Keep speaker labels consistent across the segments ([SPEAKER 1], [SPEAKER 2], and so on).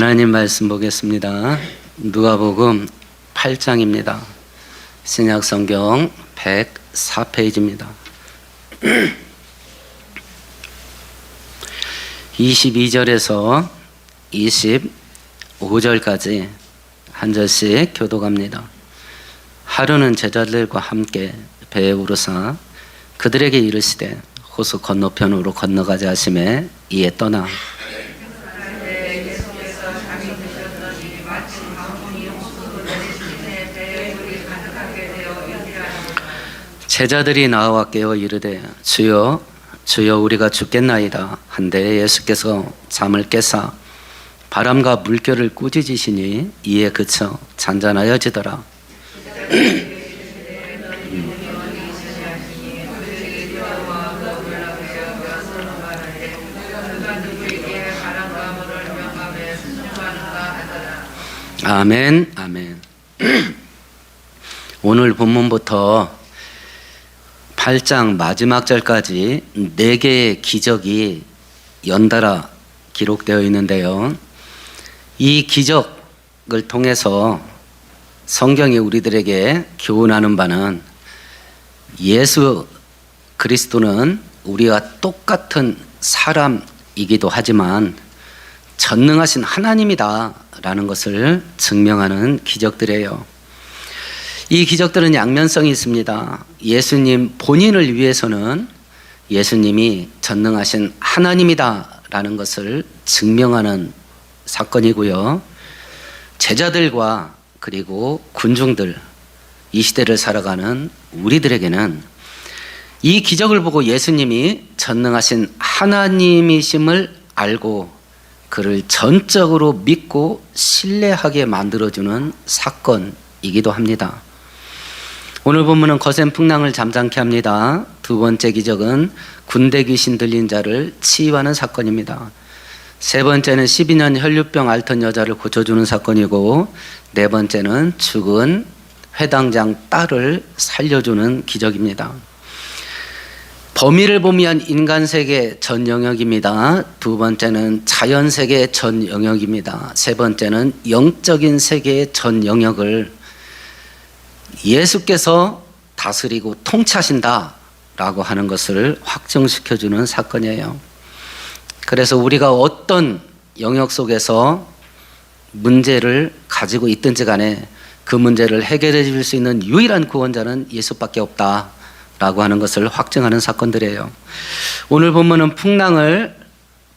[SPEAKER 1] 하나님 말씀 보겠습니다. 누가복음 8장입니다. 신약성경 104페이지입니다. 22절에서 25절까지 한 절씩 교독합니다. 하루는 제자들과 함께 배에 오르사 그들에게 이르시되 호수 건너편으로 건너가자 하시매 이에 떠나 제자들이 나와 깨어 이르되 주여 주여 우리가 죽겠나이다 한데 예수께서 잠을 깨사 바람과 물결을 꾸짖으시니 이에 그쳐 잔잔하여지더라. 아멘, 아멘. 오늘 본문부터 8장 마지막 절까지 4개의 기적이 연달아 기록되어 있는데요. 이 기적을 통해서 성경이 우리들에게 교훈하는 바는 예수 그리스도는 우리와 똑같은 사람이기도 하지만 전능하신 하나님이다라는 것을 증명하는 기적들이에요. 이 기적들은 양면성이 있습니다. 예수님 본인을 위해서는 예수님이 전능하신 하나님이다라는 것을 증명하는 사건이고요. 제자들과 그리고 군중들, 이 시대를 살아가는 우리들에게는 이 기적을 보고 예수님이 전능하신 하나님이심을 알고 그를 전적으로 믿고 신뢰하게 만들어주는 사건이기도 합니다. 오늘 본문은 거센 풍랑을 잠잠케 합니다. 두 번째 기적은 군대 귀신 들린 자를 치유하는 사건입니다. 세 번째는 12년 혈류병 앓던 여자를 고쳐주는 사건이고, 네 번째는 죽은 회당장 딸을 살려주는 기적입니다. 범위를 보면 인간 세계 전 영역입니다. 두 번째는 자연 세계 전 영역입니다. 세 번째는 영적인 세계의 전 영역을 예수께서 다스리고 통치하신다라고 하는 것을 확정시켜주는 사건이에요. 그래서 우리가 어떤 영역 속에서 문제를 가지고 있든지 간에 그 문제를 해결해 줄 수 있는 유일한 구원자는 예수밖에 없다라고 하는 것을 확증하는 사건들이에요. 오늘 본문은 풍랑을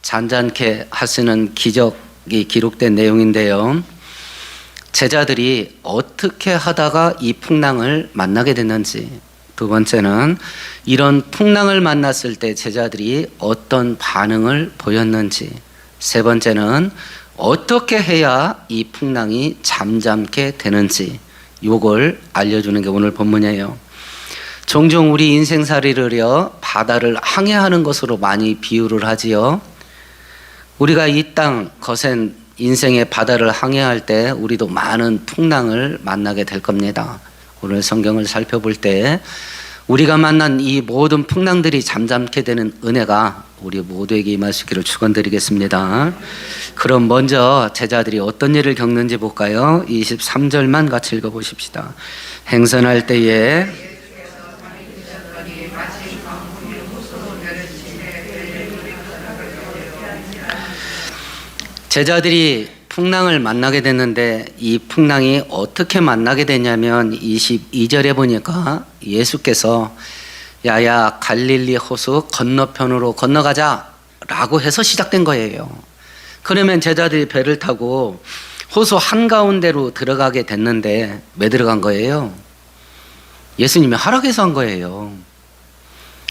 [SPEAKER 1] 잔잔케 하시는 기적이 기록된 내용인데요. 제자들이 어떻게 하다가 이 풍랑을 만나게 됐는지, 두 번째는 이런 풍랑을 만났을 때 제자들이 어떤 반응을 보였는지, 세 번째는 어떻게 해야 이 풍랑이 잠잠게 되는지, 이걸 알려주는 게 오늘 본문이에요. 종종 우리 인생살이를요 바다를 항해하는 것으로 많이 비유를 하지요. 우리가 이 땅 거센 인생의 바다를 항해할 때 우리도 많은 풍랑을 만나게 될 겁니다. 오늘 성경을 살펴볼 때 우리가 만난 이 모든 풍랑들이 잠잠게 되는 은혜가 우리 모두에게 임할 수 있기를 축원드리겠습니다. 그럼 먼저 제자들이 어떤 일을 겪는지 볼까요? 23절만 같이 읽어보십시다. 행선할 때에 제자들이 풍랑을 만나게 됐는데 이 풍랑이 어떻게 만나게 되냐면 22절에 보니까 예수께서 야야 갈릴리 호수 건너편으로 건너가자 라고 해서 시작된 거예요. 그러면 제자들이 배를 타고 호수 한가운데로 들어가게 됐는데 왜 들어간 거예요? 예수님이 허락해서 한 거예요.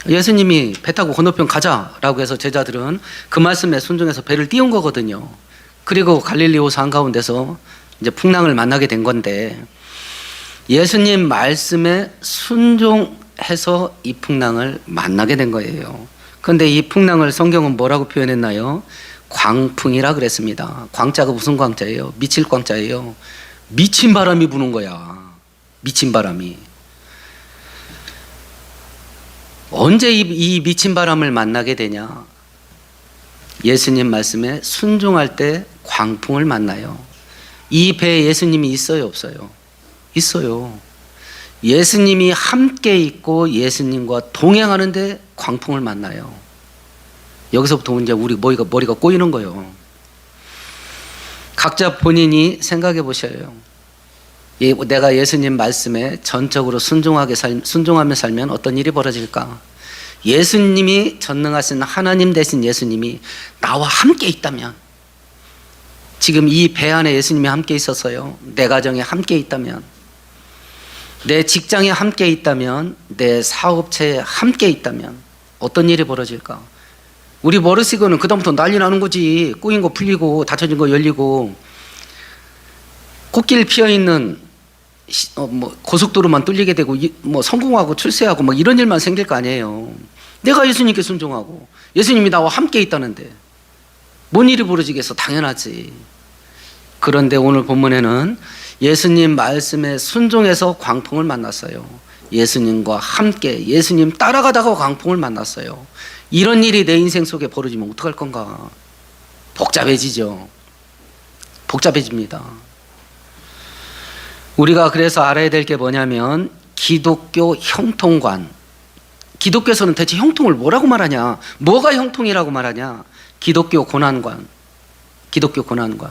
[SPEAKER 1] 예수님이 배 타고 건너편 가자라고 해서 제자들은 그 말씀에 순종해서 배를 띄운 거거든요. 그리고 갈릴리 호수 한가운데서 이제 풍랑을 만나게 된 건데, 예수님 말씀에 순종해서 이 풍랑을 만나게 된 거예요. 그런데 이 풍랑을 성경은 뭐라고 표현했나요? 광풍이라 그랬습니다. 광자가 무슨 광자예요? 미칠 광자예요. 미친 바람이 부는 거야. 미친 바람이. 언제 이 미친 바람을 만나게 되냐? 예수님 말씀에 순종할 때 광풍을 만나요. 이 배에 예수님이 있어요, 없어요? 있어요. 예수님이 함께 있고 예수님과 동행하는데 광풍을 만나요. 여기서부터 이제 우리 머리가 꼬이는 거예요. 각자 본인이 생각해 보셔요. 내가 예수님 말씀에 전적으로 순종하며 살면 어떤 일이 벌어질까? 예수님이 전능하신 하나님 되신 예수님이 나와 함께 있다면, 지금 이 배 안에 예수님이 함께 있어서요, 내 가정에 함께 있다면, 내 직장에 함께 있다면, 내 사업체에 함께 있다면 어떤 일이 벌어질까? 우리 머릿속에는 그다음부터 난리 나는 거지. 꼬인 거 풀리고 닫혀진 거 열리고 꽃길 피어있는 고속도로만 뚫리게 되고 성공하고 출세하고 이런 일만 생길 거 아니에요. 내가 예수님께 순종하고 예수님이 나와 함께 있다는데 뭔 일이 벌어지겠어? 당연하지. 그런데 오늘 본문에는 예수님 말씀에 순종해서 광풍을 만났어요. 예수님과 함께 예수님 따라가다가 광풍을 만났어요. 이런 일이 내 인생 속에 벌어지면 어떡할 건가? 복잡해지죠. 복잡해집니다. 우리가 그래서 알아야 될 게 뭐냐면 기독교 형통관. 기독교에서는 대체 형통을 뭐라고 말하냐? 뭐가 형통이라고 말하냐? 기독교 고난관. 기독교 고난관.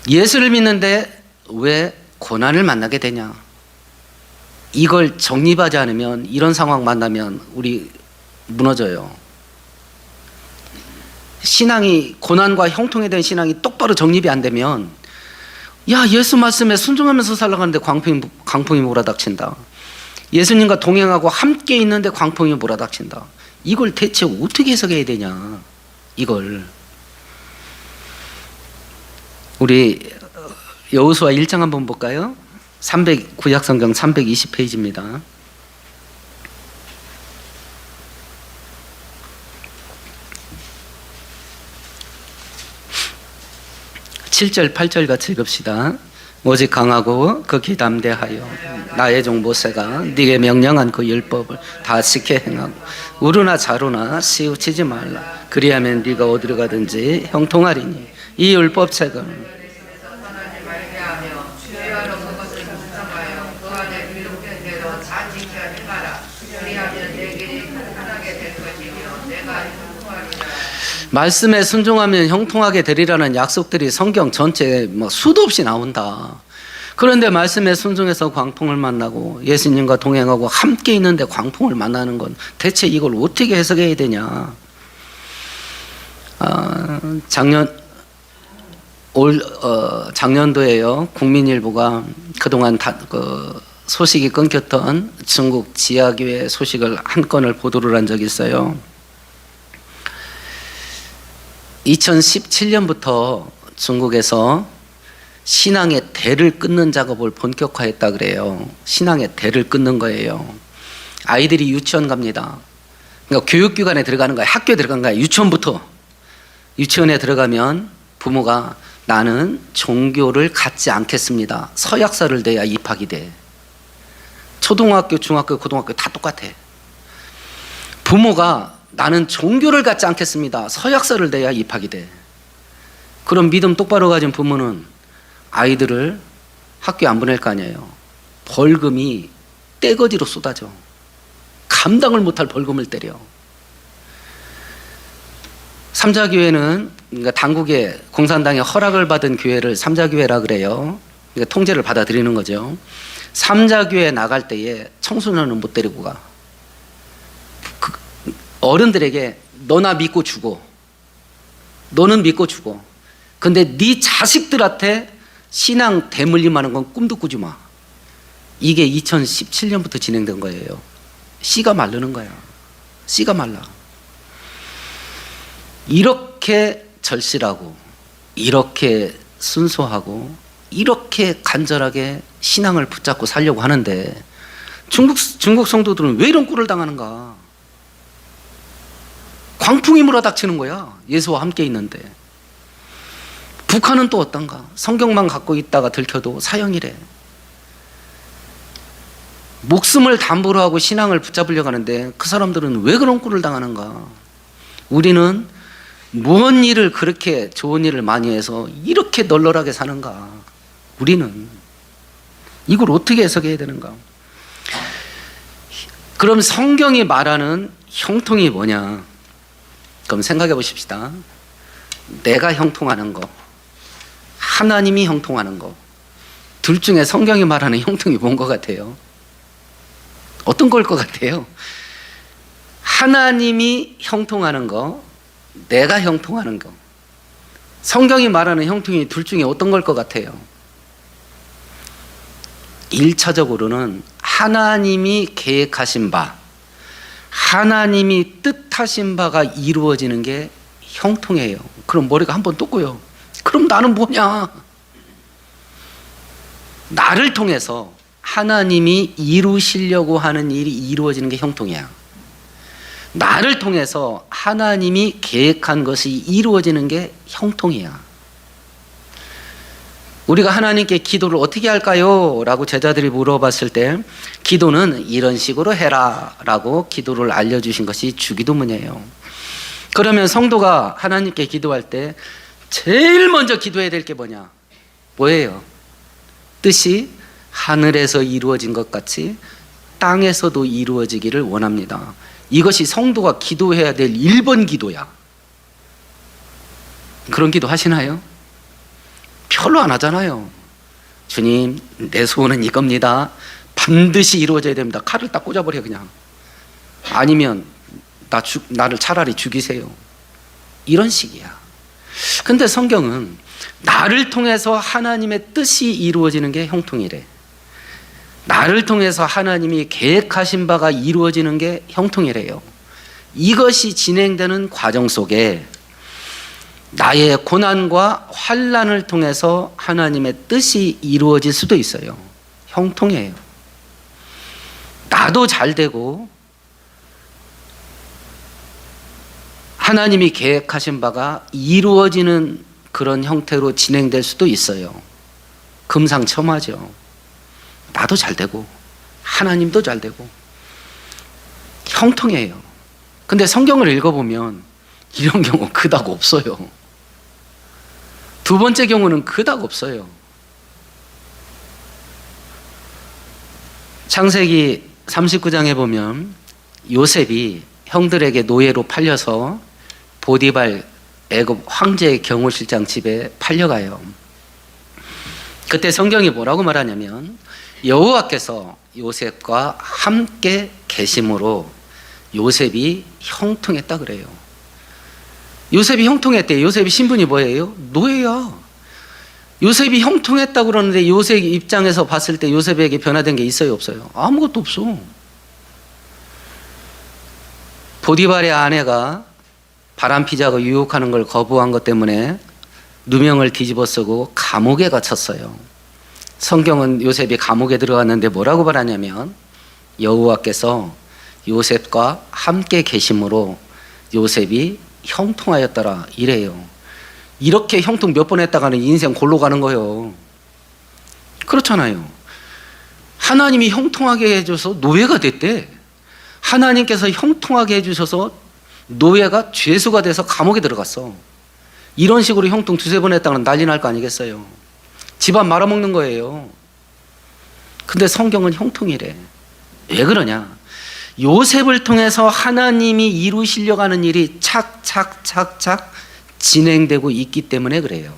[SPEAKER 1] 예수를 믿는데 왜 고난을 만나게 되냐? 이걸 정립하지 않으면 이런 상황 만나면 우리 무너져요. 신앙이, 고난과 형통에 대한 신앙이 똑바로 정립이 안 되면, 야, 예수 말씀에 순종하면서 살아가는데 광풍이 몰아닥친다. 예수님과 동행하고 함께 있는데 광풍이 몰아닥친다. 이걸 대체 어떻게 해석해야 되냐? 이걸. 우리 여호수아 1장 한번 볼까요? 구약성경 320페이지입니다. 7절 8절 같이 읽읍시다. 오직 강하고 극히 담대하여 나의 종 모세가 네게 명령한 그 율법을 다 지켜 행하고 우르나 자루나 치우치지 말라. 그리하면 네가 어디로 가든지 형통하리니 이 율법책은 말씀에 순종하면 형통하게 되리라는 약속들이 성경 전체에 수도 없이 나온다. 그런데 말씀에 순종해서 광풍을 만나고 예수님과 동행하고 함께 있는데 광풍을 만나는 건 대체 이걸 어떻게 해석해야 되냐? 작년도에요, 국민일보가 그동안 소식이 끊겼던 중국 지하교회 소식을 한 건을 보도를 한 적이 있어요. 2017년부터 중국에서 신앙의 대를 끊는 작업을 본격화했다 그래요. 신앙의 대를 끊는 거예요. 아이들이 유치원 갑니다. 그러니까 교육기관에 들어가는 거야. 학교에 들어간 거야. 유치원부터. 유치원에 들어가면 부모가 나는 종교를 갖지 않겠습니다. 서약서를 내야 입학이 돼. 초등학교, 중학교, 고등학교 다 똑같아. 부모가 나는 종교를 갖지 않겠습니다. 서약서를 내야 입학이 돼. 그럼 믿음 똑바로 가진 부모는 아이들을 학교에 안 보낼 거 아니에요. 벌금이 떼거지로 쏟아져. 감당을 못할 벌금을 때려. 삼자교회는 그러니까 당국의 공산당의 허락을 받은 교회를 삼자교회라 그래요. 그러니까 통제를 받아들이는 거죠. 삼자교회 나갈 때에 청소년은 못 데리고 가. 어른들에게 너나 믿고 죽어. 너는 믿고 죽어. 근데 네 자식들한테 신앙 대물림하는 건 꿈도 꾸지 마. 이게 2017년부터 진행된 거예요. 씨가 마르는 거야. 씨가 말라. 이렇게 절실하고 이렇게 순수하고 이렇게 간절하게 신앙을 붙잡고 살려고 하는데 중국 성도들은 왜 이런 꼴을 당하는가? 광풍이 몰아닥치는 거야. 예수와 함께 있는데. 북한은 또 어떤가? 성경만 갖고 있다가 들켜도 사형이래. 목숨을 담보로 하고 신앙을 붙잡으려고 하는데 그 사람들은 왜 그런 꼴을 당하는가? 우리는 무슨 일을 그렇게 좋은 일을 많이 해서 이렇게 널널하게 사는가? 우리는 이걸 어떻게 해석해야 되는가? 그럼 성경이 말하는 형통이 뭐냐? 그럼 생각해 보십시다. 내가 형통하는 거, 하나님이 형통하는 거, 둘 중에 성경이 말하는 형통이 뭔 것 같아요? 어떤 걸 것 같아요? 하나님이 형통하는 거, 내가 형통하는 거. 성경이 말하는 형통이 둘 중에 어떤 걸 것 같아요? 1차적으로는 하나님이 계획하신 바, 하나님이 뜻하신 바가 이루어지는 게 형통이에요. 그럼 머리가 한번 떴고요. 그럼 나는 뭐냐? 나를 통해서 하나님이 이루시려고 하는 일이 이루어지는 게 형통이야. 나를 통해서 하나님이 계획한 것이 이루어지는 게 형통이야. 우리가 하나님께 기도를 어떻게 할까요? 라고 제자들이 물어봤을 때 기도는 이런 식으로 해라 라고 기도를 알려주신 것이 주기도문이에요. 그러면 성도가 하나님께 기도할 때 제일 먼저 기도해야 될 게 뭐냐? 뭐예요? 뜻이 하늘에서 이루어진 것 같이 땅에서도 이루어지기를 원합니다. 이것이 성도가 기도해야 될 1번 기도야. 그런 기도 하시나요? 별로 안 하잖아요. 주님, 내 소원은 이겁니다. 반드시 이루어져야 됩니다. 칼을 딱 꽂아버려 그냥. 아니면 나를 차라리 죽이세요. 이런 식이야. 근데 성경은 나를 통해서 하나님의 뜻이 이루어지는 게 형통이래. 나를 통해서 하나님이 계획하신 바가 이루어지는 게 형통이래요. 이것이 진행되는 과정 속에 나의 고난과 환난을 통해서 하나님의 뜻이 이루어질 수도 있어요. 형통이에요. 나도 잘 되고 하나님이 계획하신 바가 이루어지는 그런 형태로 진행될 수도 있어요. 금상첨화죠. 나도 잘 되고 하나님도 잘 되고 형통이에요. 근데 성경을 읽어보면 이런 경우 그닥 없어요. 두 번째 경우는 그닥 없어요. 창세기 39장에 보면 요셉이 형들에게 노예로 팔려서 보디발 애굽 황제의 경호실장 집에 팔려가요. 그때 성경이 뭐라고 말하냐면 여호와께서 요셉과 함께 계심으로 요셉이 형통했다 그래요. 요셉이 형통했대. 요셉이 신분이 뭐예요? 노예야. 요셉이 형통했다 그러는데 요셉 입장에서 봤을 때 요셉에게 변화된 게 있어요, 없어요? 아무것도 없어. 보디발의 아내가 바람피자가 유혹하는 걸 거부한 것 때문에 누명을 뒤집어 쓰고 감옥에 갇혔어요. 성경은 요셉이 감옥에 들어갔는데 뭐라고 말하냐면 여호와께서 요셉과 함께 계심으로 요셉이 형통하였더라 이래요. 이렇게 형통 몇 번 했다가는 인생 골로 가는 거예요. 그렇잖아요. 하나님이 형통하게 해줘서 노예가 됐대. 하나님께서 형통하게 해주셔서 노예가 죄수가 돼서 감옥에 들어갔어. 이런 식으로 형통 두세 번 했다가는 난리 날 거 아니겠어요. 집안 말아먹는 거예요. 근데 성경은 형통이래. 왜 그러냐? 요셉을 통해서 하나님이 이루시려고 하는 일이 착착착착 진행되고 있기 때문에 그래요.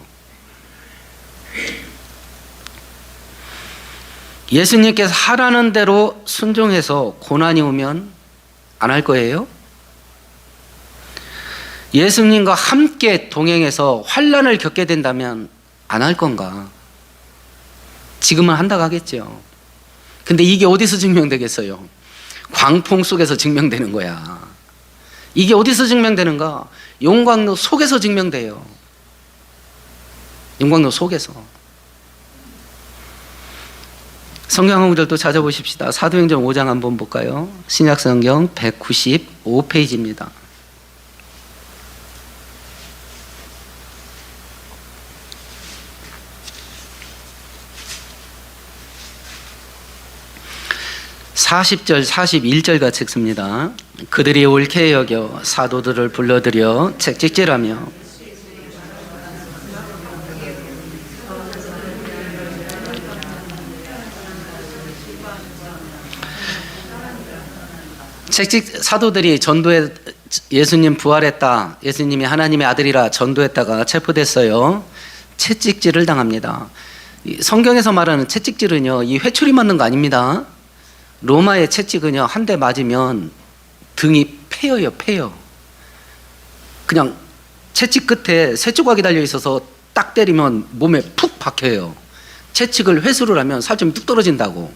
[SPEAKER 1] 예수님께서 하라는 대로 순종해서 고난이 오면 안 할 거예요? 예수님과 함께 동행해서 환난을 겪게 된다면 안 할 건가? 지금은 한다고 하겠죠. 근데 이게 어디서 증명되겠어요? 광풍 속에서 증명되는 거야. 이게 어디서 증명되는가? 용광로 속에서 증명돼요. 용광로 속에서. 성경 한 구절도 찾아보십시다. 사도행전 5장 한번 볼까요? 신약성경 195페이지입니다. (40절) (41절) 같이 읽습니다. 그들이 옳게 여겨 사도들을 불러들여 채찍질하며 사도들이 전도에 예수님 부활했다, 예수님이 하나님의 아들이라 전도했다가 체포됐어요. 채찍질을 당합니다. 성경에서 말하는 채찍질은요, 이 회초리 맞는 거 아닙니다. 로마의 채찍은요, 한 대 맞으면 등이 패여요, 패여. 그냥 채찍 끝에 새 조각이 달려 있어서 딱 때리면 몸에 푹 박혀요. 채찍을 회수를 하면 살점이 뚝 떨어진다고.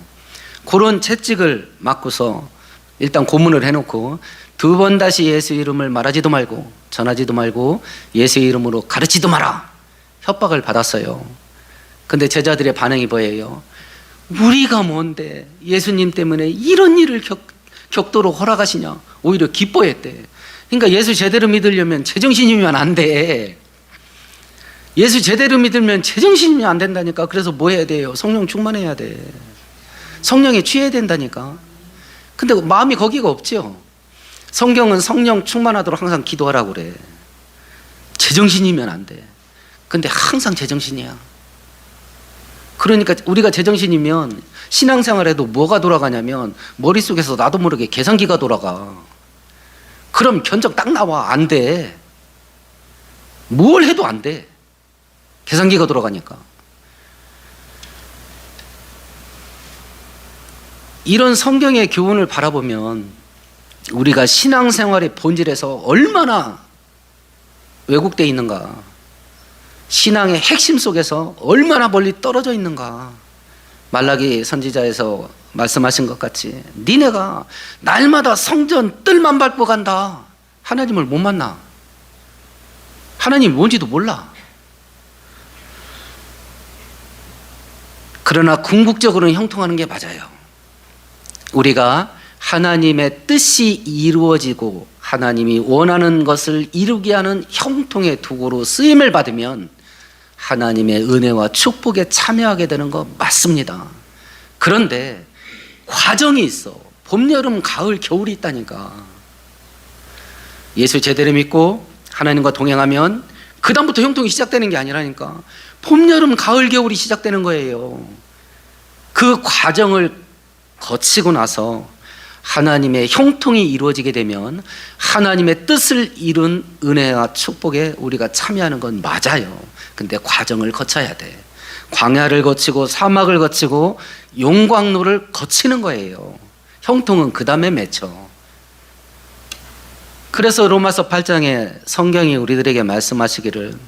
[SPEAKER 1] 그런 채찍을 맞고서 일단 고문을 해놓고 2번 다시 예수 이름을 말하지도 말고 전하지도 말고 예수 이름으로 가르치지도 마라, 협박을 받았어요. 근데 제자들의 반응이 뭐예요? 우리가 뭔데 예수님 때문에 이런 일을 겪도록 허락하시냐. 오히려 기뻐했대. 그러니까 예수 제대로 믿으려면 제정신이면 안 돼. 예수 제대로 믿으면 제정신이면 안 된다니까. 그래서 뭐 해야 돼요? 성령 충만해야 돼. 성령에 취해야 된다니까. 근데 마음이 거기가 없죠. 성경은 성령 충만하도록 항상 기도하라고 그래. 제정신이면 안 돼. 근데 항상 제정신이야. 그러니까 우리가 제정신이면 신앙생활에도 뭐가 돌아가냐면 머릿속에서 나도 모르게 계산기가 돌아가. 그럼 견적 딱 나와. 안 돼. 뭘 해도 안 돼. 계산기가 돌아가니까. 이런 성경의 교훈을 바라보면 우리가 신앙생활의 본질에서 얼마나 왜곡되어 있는가, 신앙의 핵심 속에서 얼마나 멀리 떨어져 있는가. 말라기 선지자에서 말씀하신 것 같이 니네가 날마다 성전 뜰만 밟고 간다. 하나님을 못 만나. 하나님이 뭔지도 몰라. 그러나 궁극적으로는 형통하는 게 맞아요. 우리가 하나님의 뜻이 이루어지고 하나님이 원하는 것을 이루게 하는 형통의 도구로 쓰임을 받으면 하나님의 은혜와 축복에 참여하게 되는 거 맞습니다. 그런데 과정이 있어. 봄, 여름, 가을, 겨울이 있다니까. 예수 제대로 믿고 하나님과 동행하면 그 다음부터 형통이 시작되는 게 아니라니까. 봄, 여름, 가을, 겨울이 시작되는 거예요. 그 과정을 거치고 나서 하나님의 형통이 이루어지게 되면 하나님의 뜻을 이룬 은혜와 축복에 우리가 참여하는 건 맞아요. 근데 과정을 거쳐야 돼. 광야를 거치고 사막을 거치고 용광로를 거치는 거예요. 형통은 그 다음에 맺혀. 그래서 로마서 8장에 성경이 우리들에게 말씀하시기를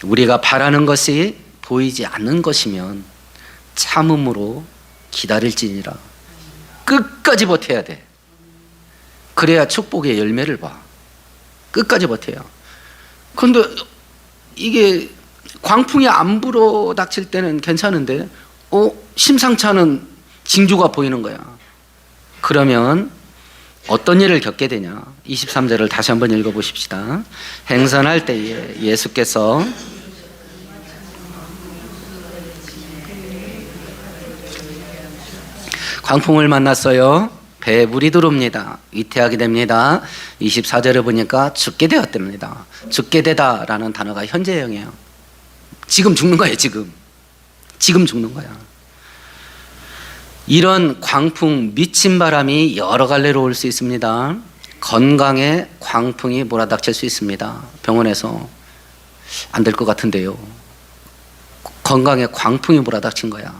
[SPEAKER 1] 우리가 바라는 것이 보이지 않는 것이면 참음으로 기다릴지니라. 끝까지 버텨야 돼. 그래야 축복의 열매를 봐. 끝까지 버텨야. 그런데 이게 광풍이 안 불어 닥칠 때는 괜찮은데 심상치 않은 징조가 보이는 거야. 그러면 어떤 일을 겪게 되냐. 23절을 다시 한번 읽어보십시다. 행선할 때에 예수께서 광풍을 만났어요. 배에 물이 들어옵니다. 위태하게 됩니다. 24절에 보니까 죽게 되었답니다. 죽게 되다라는 단어가 현재형이에요. 지금 죽는 거예요. 지금 죽는 거야. 이런 광풍, 미친 바람이 여러 갈래로 올 수 있습니다. 건강에 광풍이 몰아닥칠 수 있습니다. 병원에서 안 될 것 같은데요. 건강에 광풍이 몰아닥친 거야.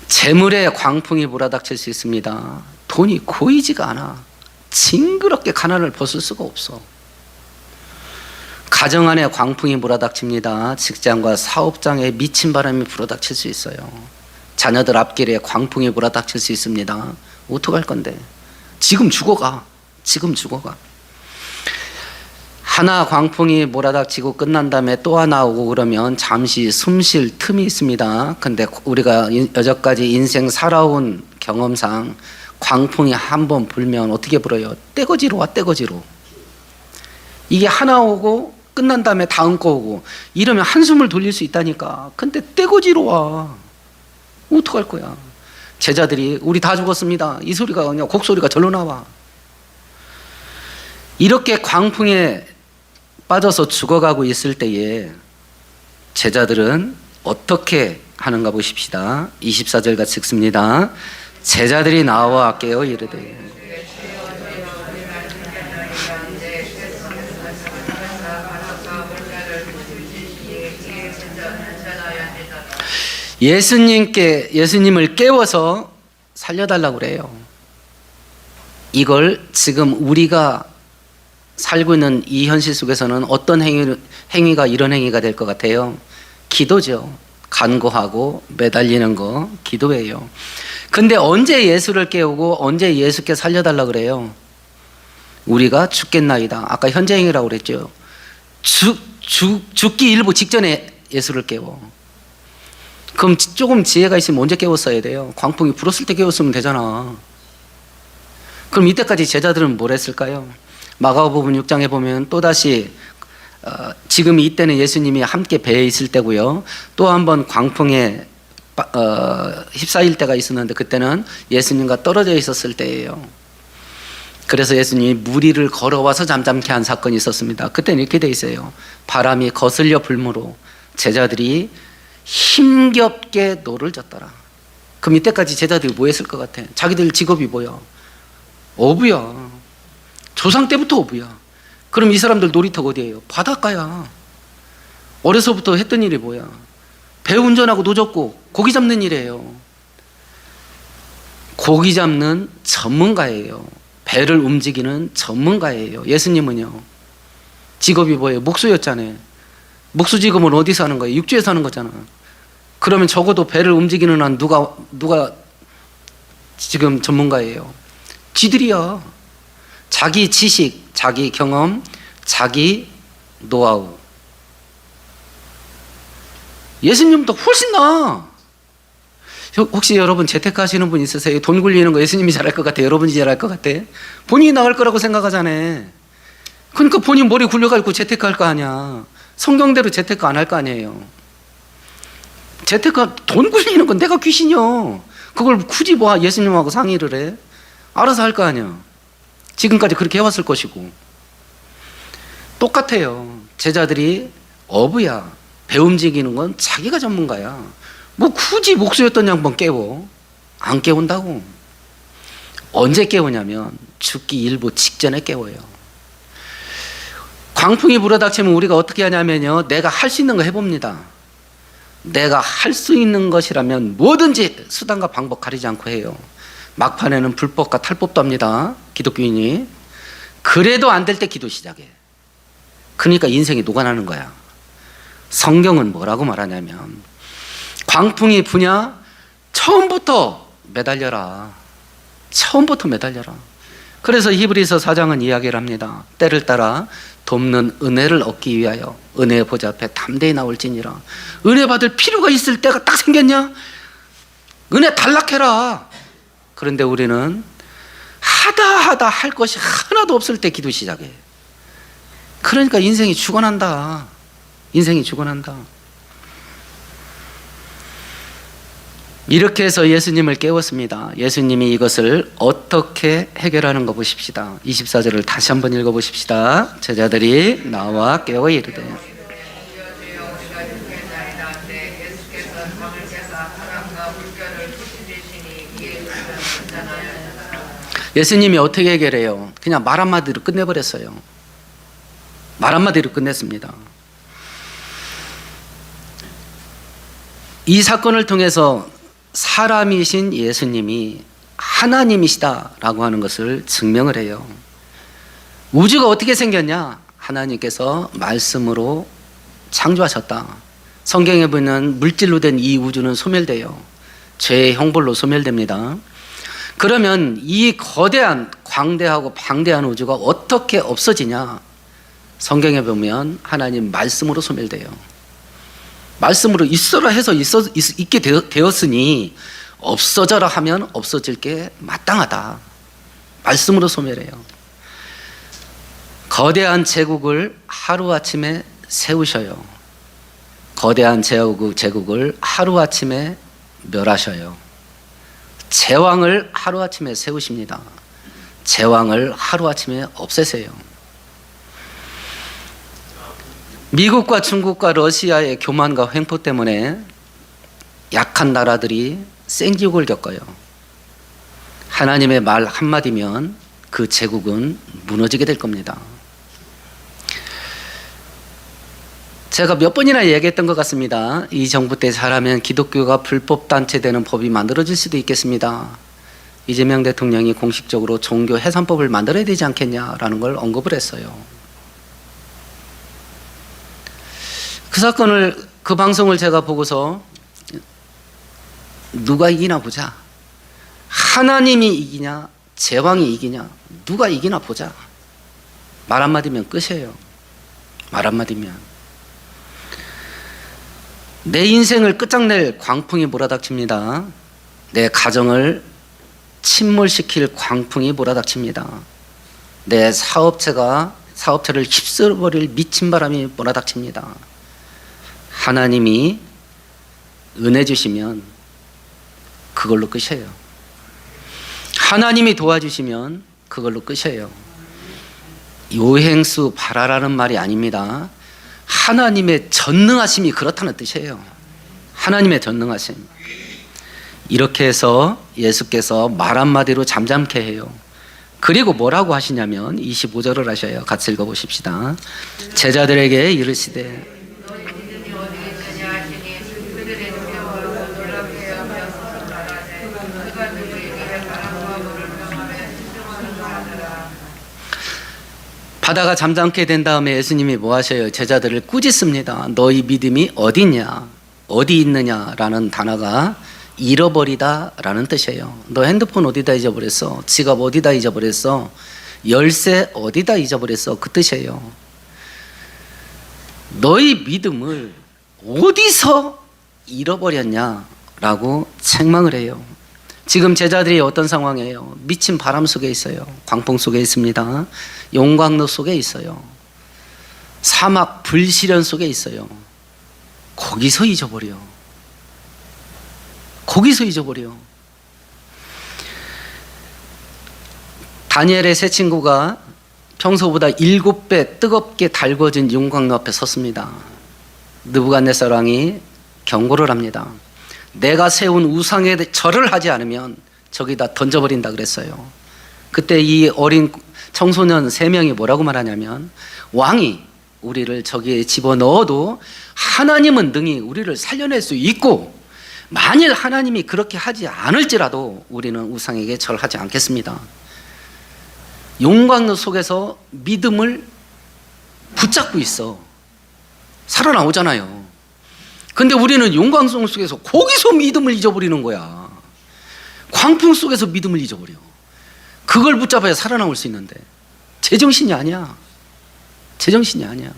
[SPEAKER 1] 재물에 광풍이 몰아닥칠 수 있습니다. 돈이 고이지가 않아. 징그럽게 가난을 벗을 수가 없어. 가정 안에 광풍이 몰아닥칩니다. 직장과 사업장에 미친 바람이 불어닥칠 수 있어요. 자녀들 앞길에 광풍이 몰아닥칠 수 있습니다. 어떡할 건데? 지금 죽어가. 하나 광풍이 몰아닥치고 끝난 다음에 또 하나 오고 그러면 잠시 숨 쉴 틈이 있습니다. 근데 우리가 여태까지 인생 살아온 경험상 광풍이 한 번 불면 어떻게 불어요? 떼거지로 와, 떼거지로. 이게 하나 오고 끝난 다음에 다음 거 오고 이러면 한숨을 돌릴 수 있다니까. 근데 떼거지로 와. 어떡할 거야? 제자들이 우리 다 죽었습니다. 이 소리가 그냥 곡소리가 절로 나와. 이렇게 광풍에 빠져서 죽어가고 있을 때에 제자들은 어떻게 하는가 보십시다. 24절 같이 읽습니다. 제자들이 나와 깨어 이르되 예수님을 깨워서 살려달라고 그래요. 이걸 지금 우리가 살고 있는 이 현실 속에서는 어떤 행위가 이런 행위가 될 것 같아요? 기도죠. 간구하고 매달리는 거 기도예요. 근데 언제 예수를 깨우고 언제 예수께 살려달라 그래요? 우리가 죽겠나이다. 아까 현재행위라고 그랬죠. 죽기 일부 직전에 예수를 깨워. 그럼 조금 지혜가 있으면 언제 깨웠어야 돼요? 광풍이 불었을 때 깨웠으면 되잖아. 그럼 이때까지 제자들은 뭘 했을까요? 마가복음 6장에 보면 또다시 지금 이때는 예수님이 함께 배에 있을 때고요. 또 한 번 광풍에 휩싸일 때가 있었는데 그때는 예수님과 떨어져 있었을 때예요. 그래서 예수님이 무리를 걸어와서 잠잠케 한 사건이 있었습니다. 그때는 이렇게 돼 있어요. 바람이 거슬려 불므로 제자들이 힘겹게 노를 졌더라. 그럼 이때까지 제자들이 뭐 했을 것 같아? 자기들 직업이 뭐야? 어부야. 조상 때부터 어부야. 그럼 이 사람들 놀이터가 어디예요? 바닷가야. 어려서부터 했던 일이 뭐야? 배 운전하고 노젓고 고기 잡는 일이에요. 고기 잡는 전문가예요. 배를 움직이는 전문가예요. 예수님은요. 직업이 뭐예요? 목수였잖아요. 목수 직업은 어디서 하는 거예요? 육지에서 하는 거잖아. 그러면 적어도 배를 움직이는 한 누가 지금 전문가예요? 지들이야. 자기 지식, 자기 경험, 자기 노하우. 예수님보다 훨씬 나아. 혹시 여러분 재테크하시는 분 있으세요? 돈 굴리는 거 예수님이 잘할 것 같아? 여러분이 잘할 것 같아? 본인이 나갈 거라고 생각하잖아요. 그러니까 본인 머리 굴려가지고 재테크할 거 아니야. 성경대로 재테크 안 할 거 아니에요. 재테크, 돈 굴리는 건 내가 귀신이요. 그걸 굳이 뭐 예수님하고 상의를 해? 알아서 할 거 아니야. 지금까지 그렇게 해왔을 것이고. 똑같아요. 제자들이 어부야. 배 움직이는 건 자기가 전문가야. 뭐 굳이 목수였던 양반 깨워? 안 깨운다고. 언제 깨우냐면 죽기 일부 직전에 깨워요. 광풍이 불어닥치면 우리가 어떻게 하냐면요, 내가 할 수 있는 거 해봅니다. 내가 할 수 있는 것이라면 뭐든지 수단과 방법 가리지 않고 해요. 막판에는 불법과 탈법도 합니다. 기독교인이. 그래도 안 될 때 기도 시작해. 그러니까 인생이 녹아나는 거야. 성경은 뭐라고 말하냐면 광풍이 부냐? 처음부터 매달려라. 처음부터 매달려라. 그래서 히브리서 4장은 이야기를 합니다. 때를 따라 돕는 은혜를 얻기 위하여 은혜의 보좌 앞에 담대히 나올지니라. 은혜 받을 필요가 있을 때가 딱 생겼냐? 은혜 단락해라. 그런데 우리는 하다 할 것이 하나도 없을 때 기도 시작해. 그러니까 인생이 죽어난다. 인생이 죽어난다. 이렇게 해서 예수님을 깨웠습니다. 예수님이 이것을 어떻게 해결하는 거 보십시다. 24절을 다시 한번 읽어보십시다. 제자들이 나와 깨워 이르되 예수님이 어떻게 해결해요? 그냥 말 한마디로 끝내버렸어요. 말 한마디로 끝냈습니다. 이 사건을 통해서 사람이신 예수님이 하나님이시다라고 하는 것을 증명을 해요. 우주가 어떻게 생겼냐? 하나님께서 말씀으로 창조하셨다. 성경에 보면 물질로 된 이 우주는 소멸돼요. 죄의 형벌로 소멸됩니다. 그러면 이 거대한 광대하고 방대한 우주가 어떻게 없어지냐? 성경에 보면 하나님 말씀으로 소멸돼요. 말씀으로 있어라 해서 있게 되었으니 없어져라 하면 없어질 게 마땅하다. 말씀으로 소멸해요. 거대한 제국을 하루아침에 세우셔요. 거대한 제국을 하루아침에 멸하셔요. 제왕을 하루아침에 세우십니다. 제왕을 하루아침에 없애세요. 미국과 중국과 러시아의 교만과 횡포 때문에 약한 나라들이 생지옥을 겪어요. 하나님의 말 한마디면 그 제국은 무너지게 될 겁니다. 제가 몇 번이나 얘기했던 것 같습니다. 이 정부 때 잘하면 기독교가 불법 단체되는 법이 만들어질 수도 있겠습니다. 이재명 대통령이 공식적으로 종교 해산법을 만들어야 되지 않겠냐라는 걸 언급을 했어요. 그 방송을 제가 보고서 누가 이기나 보자. 하나님이 이기냐, 제왕이 이기냐, 누가 이기나 보자. 말 한마디면 끝이에요. 말 한마디면. 내 인생을 끝장낼 광풍이 몰아닥칩니다. 내 가정을 침몰시킬 광풍이 몰아닥칩니다. 내 사업체를 휩쓸어버릴 미친 바람이 몰아닥칩니다. 하나님이 은혜 주시면 그걸로 끝이에요. 하나님이 도와주시면 그걸로 끝이에요. 요행수 바라라는 말이 아닙니다. 하나님의 전능하심이 그렇다는 뜻이에요. 하나님의 전능하심. 이렇게 해서 예수께서 말 한마디로 잠잠케 해요. 그리고 뭐라고 하시냐면 25절을 하셔요. 같이 읽어보십시다. 제자들에게 이르시되 바다가 잠잠게 된 다음에 예수님이 뭐 하셔요? 제자들을 꾸짖습니다. 너희 믿음이 어디냐? 어디 있느냐라는 단어가 잃어버리다 라는 뜻이에요. 너 핸드폰 어디다 잊어버렸어? 지갑 어디다 잊어버렸어? 열쇠 어디다 잊어버렸어? 그 뜻이에요. 너희 믿음을 어디서 잃어버렸냐? 라고 책망을 해요. 지금 제자들이 어떤 상황이에요? 미친 바람 속에 있어요. 광풍 속에 있습니다. 용광로 속에 있어요. 사막 불시련 속에 있어요. 거기서 잊어버려. 거기서 잊어버려. 다니엘의 세 친구가 평소보다 7배 뜨겁게 달궈진 용광로 앞에 섰습니다. 느부갓네살 왕이 경고를 합니다. 내가 세운 우상에 절을 하지 않으면 저기다 던져버린다 그랬어요. 그때 이 어린 청소년 3명이 뭐라고 말하냐면 왕이 우리를 저기에 집어넣어도 하나님은 능히 우리를 살려낼 수 있고 만일 하나님이 그렇게 하지 않을지라도 우리는 우상에게 절하지 않겠습니다. 용광로 속에서 믿음을 붙잡고 있어. 살아나오잖아요. 근데 우리는 용광로 속에서 거기서 믿음을 잊어버리는 거야. 광풍 속에서 믿음을 잊어버려. 그걸 붙잡아야 살아나올 수 있는데 제정신이 아니야. 제정신이 아니야.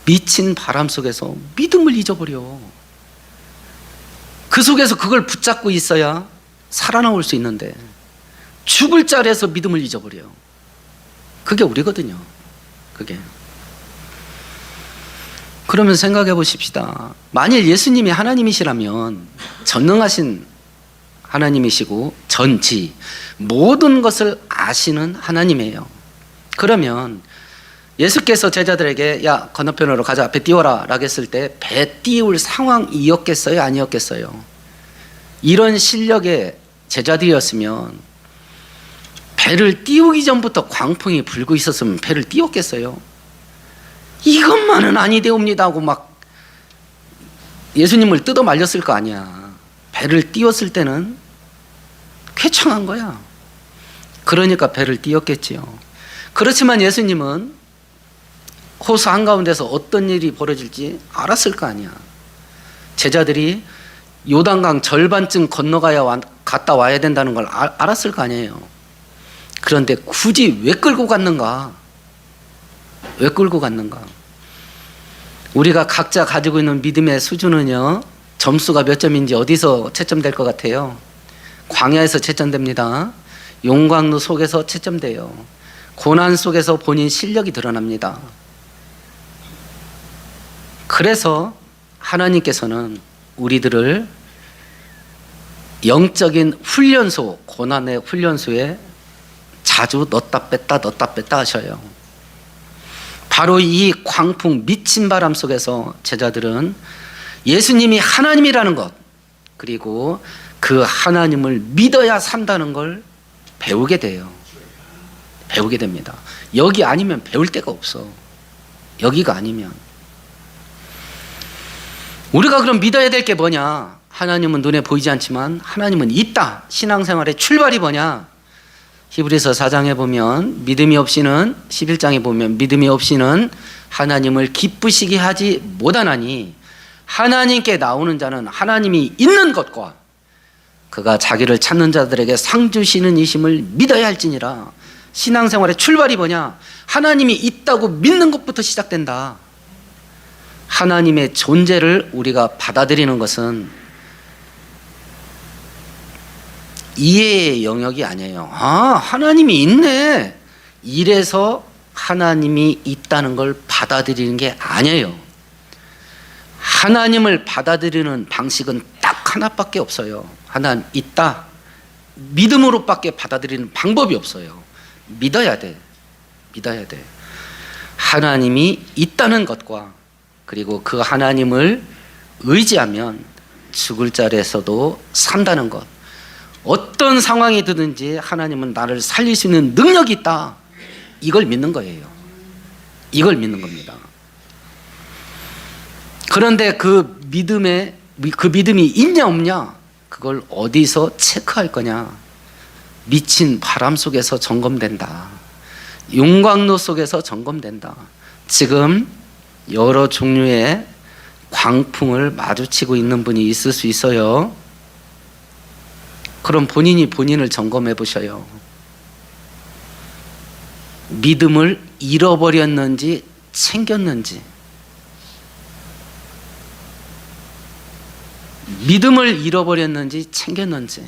[SPEAKER 1] 미친 바람 속에서 믿음을 잊어버려. 그 속에서 그걸 붙잡고 있어야 살아나올 수 있는데 죽을 자리에서 믿음을 잊어버려. 그게 우리거든요. 그게. 그러면 생각해 보십시다. 만일 예수님이 하나님이시라면 전능하신 하나님이시고 전지 모든 것을 아시는 하나님이에요. 그러면 예수께서 제자들에게 야 건너편으로 가자 배 띄워라 라고 했을 때 배 띄울 상황이었겠어요? 아니었겠어요? 이런 실력의 제자들이었으면 배를 띄우기 전부터 광풍이 불고 있었으면 배를 띄웠겠어요? 이것만은 아니되옵니다 하고 막 예수님을 뜯어 말렸을 거 아니야. 배를 띄웠을 때는 쾌청한 거야. 그러니까 배를 띄웠겠지요. 그렇지만 예수님은 호수 한가운데서 어떤 일이 벌어질지 알았을 거 아니야. 제자들이 요단강 절반쯤 건너가야 갔다 와야 된다는 걸 알았을 거 아니에요. 그런데 굳이 왜 끌고 갔는가? 왜 끌고 갔는가? 우리가 각자 가지고 있는 믿음의 수준은요, 점수가 몇 점인지 어디서 채점될 것 같아요? 광야에서 채점됩니다. 용광로 속에서 채점돼요. 고난 속에서 본인 실력이 드러납니다. 그래서 하나님께서는 우리들을 영적인 훈련소, 고난의 훈련소에 자주 넣었다 뺐다 하셔요. 바로 이 광풍 미친 바람 속에서 제자들은 예수님이 하나님이라는 것, 그리고 그 하나님을 믿어야 산다는 걸 배우게 돼요. 배우게 됩니다. 여기 아니면 배울 데가 없어. 여기가 아니면. 우리가 그럼 믿어야 될 게 뭐냐? 하나님은 눈에 보이지 않지만 하나님은 있다. 신앙생활의 출발이 뭐냐? 히브리서 4장에 보면 믿음이 없이는, 11장에 보면 믿음이 없이는 하나님을 기쁘시게 하지 못하나니 하나님께 나오는 자는 하나님이 있는 것과 그가 자기를 찾는 자들에게 상 주시는 이심을 믿어야 할지니라. 신앙생활의 출발이 뭐냐? 하나님이 있다고 믿는 것부터 시작된다. 하나님의 존재를 우리가 받아들이는 것은 이해의 영역이 아니에요. 아, 하나님이 있네. 이래서 하나님이 있다는 걸 받아들이는 게 아니에요. 하나님을 받아들이는 방식은 딱 하나밖에 없어요. 하나님 있다. 믿음으로밖에 받아들이는 방법이 없어요. 믿어야 돼. 믿어야 돼. 하나님이 있다는 것과 그리고 그 하나님을 의지하면 죽을 자리에서도 산다는 것. 어떤 상황이 드든지 하나님은 나를 살릴 수 있는 능력이 있다. 이걸 믿는 거예요. 이걸 믿는 겁니다. 그런데 그 믿음이 있냐 없냐? 그걸 어디서 체크할 거냐? 미친 바람 속에서 점검된다. 용광로 속에서 점검된다. 지금 여러 종류의 광풍을 마주치고 있는 분이 있을 수 있어요. 그럼 본인이 본인을 점검해 보셔요. 믿음을 잃어버렸는지 챙겼는지. 믿음을 잃어버렸는지 챙겼는지.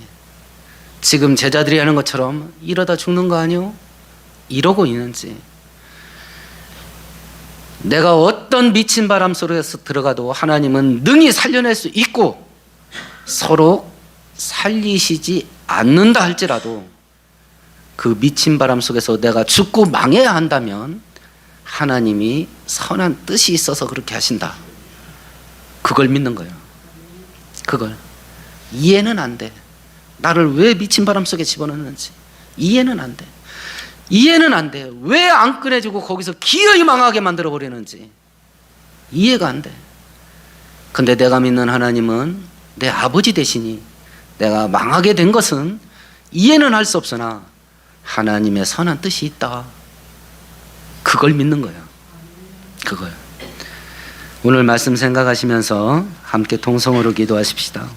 [SPEAKER 1] 지금 제자들이 하는 것처럼 이러다 죽는 거 아니요? 이러고 있는지. 내가 어떤 미친 바람 속에서 들어가도 하나님은 능히 살려낼 수 있고 서로 살리시지 않는다 할지라도 그 미친 바람 속에서 내가 죽고 망해야 한다면 하나님이 선한 뜻이 있어서 그렇게 하신다. 그걸 믿는 거예요. 그걸. 이해는 안 돼. 나를 왜 미친 바람 속에 집어넣는지 이해는 안 돼. 이해는 안 돼. 왜 안 꺼내주고 거기서 기어이 망하게 만들어 버리는지 이해가 안 돼. 근데 내가 믿는 하나님은 내 아버지 되시니 내가 망하게 된 것은 이해는 할 수 없으나 하나님의 선한 뜻이 있다. 그걸 믿는 거야. 그걸. 오늘 말씀 생각하시면서 함께 통성으로 기도하십시다.